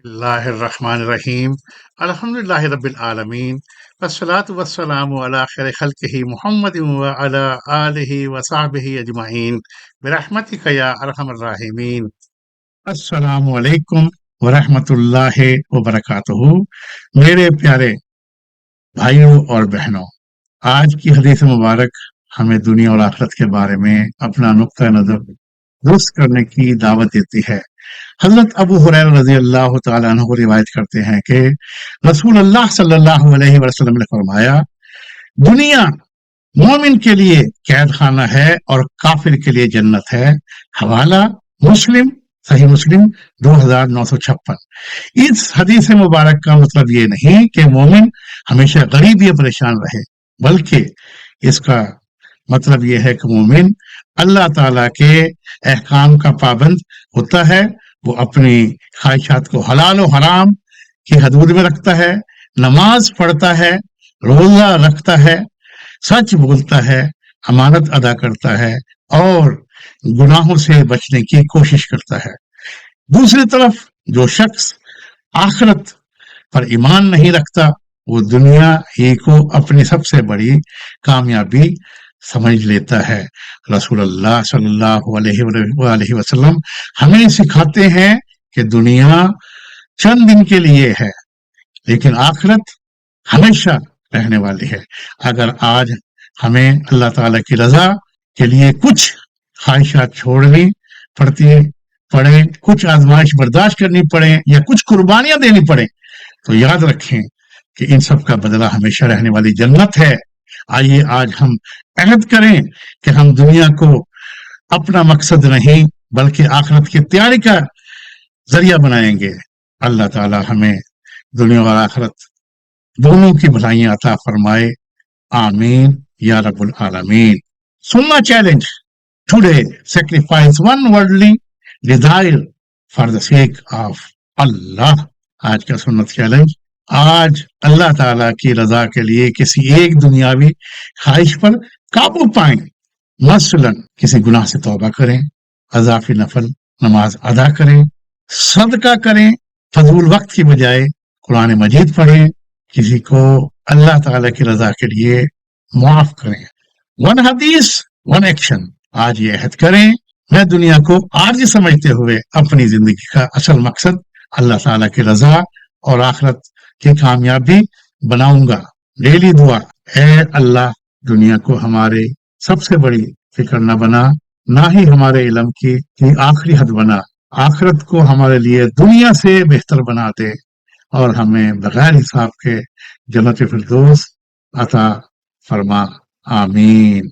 Bismillahirrahmanirrahim. Alhamdulillahi Rabbil Alameen. Wassalatu wassalamu ala khairi khalqihi Muhammadin wa ala alihi wa sahbihi ajma'in. Birahmatika ya arhamar rahimin. Assalamu alaikum wa rahmatullahi wa barakatuhu. मेरे प्यारे भाइयों और बहनों, आज की हदीस मुबारक हमें दुनिया और आखिरत के बारे में अपना नुक्ता नजर दुरुस्त करने की दावत देती है। हजरत अबू हुरैरा रजी अल्लाह तआला अन्हु रिवायत करते हैं कि रसूल अल्लाह सल्लल्लाहु अलैहि वसल्लम ने फरमाया, दुनिया मोमिन के लिए कैद खाना है और काफिर के लिए जन्नत है। हवाला मुस्लिम, सही मुस्लिम 2956। इस हदीस मुबारक का मतलब ये नहीं कि मोमिन हमेशा गरीब या परेशान रहे, बल्कि इसका मतलब ये है कि मोमिन अल्लाह ताला के अहकाम का पाबंद होता है, वो अपनी ख्वाहिशात को हलाल और हराम की हदूद में रखता है, नमाज पढ़ता है, रोजा रखता है, सच बोलता है, अमानत अदा करता है और गुनाहों से बचने की कोशिश करता है। दूसरी तरफ जो शख्स आखिरत पर ईमान नहीं रखता, वो दुनिया ही को अपनी सबसे बड़ी कामयाबी समझ लेता है। रसूलुल्लाह सल्लल्लाहु अलैहि वसल्लम हमें सिखाते हैं कि दुनिया चंद दिन के लिए है, लेकिन आखिरत हमेशा रहने वाली है। अगर आज हमें अल्लाह ताला की रजा के लिए कुछ ख्वाहिशात छोड़नी पड़े, कुछ आजमाइश बर्दाश्त करनी पड़े या कुछ कुर्बानियां देनी पड़े, तो याद रखें कि इन सब का बदला हमेशा रहने वाली जन्नत है। आइए आज हम अहद करें कि हम दुनिया को अपना मकसद नहीं बल्कि आखिरत की तैयारी का जरिया बनाएंगे। अल्लाह ताला हमें दुनिया और आखिरत दोनों की भलाइयां अता फरमाए, आमीन या रब्बुल आलमीन। सुन्ना challenge today, sacrifice one worldly desire for the sake of Allah। आज का सुन्नत चैलेंज, आज अल्लाह ताला की रजा के लिए किसी एक दुनियावी ख्वाहिश पर काबू पाएं। मसलन किसी गुनाह से तौबा करें, अज़ाफ़ी नफल नमाज अदा करें, सदका करें, फजूल वक्त की बजाय कुरान मजीद पढ़ें, किसी को अल्लाह ताला की रजा के लिए माफ करें। वन हदीस वन एक्शन। आज ये अहद करें, मैं दुनिया को आर्जी समझते हुए अपनी जिंदगी का असल मकसद अल्लाह ताला की रजा और आखिरत की कामयाबी बनाऊंगा। डेली दुआ, ऐ अल्लाह दुनिया को हमारे सबसे बड़ी फिक्र न बना, ना ही हमारे इल्म की आखिरी हद बना, आखिरत को हमारे लिए दुनिया से बेहतर बना दे और हमें बगैर हिसाब के जन्नत फिरदौस अता फरमा, आमीन।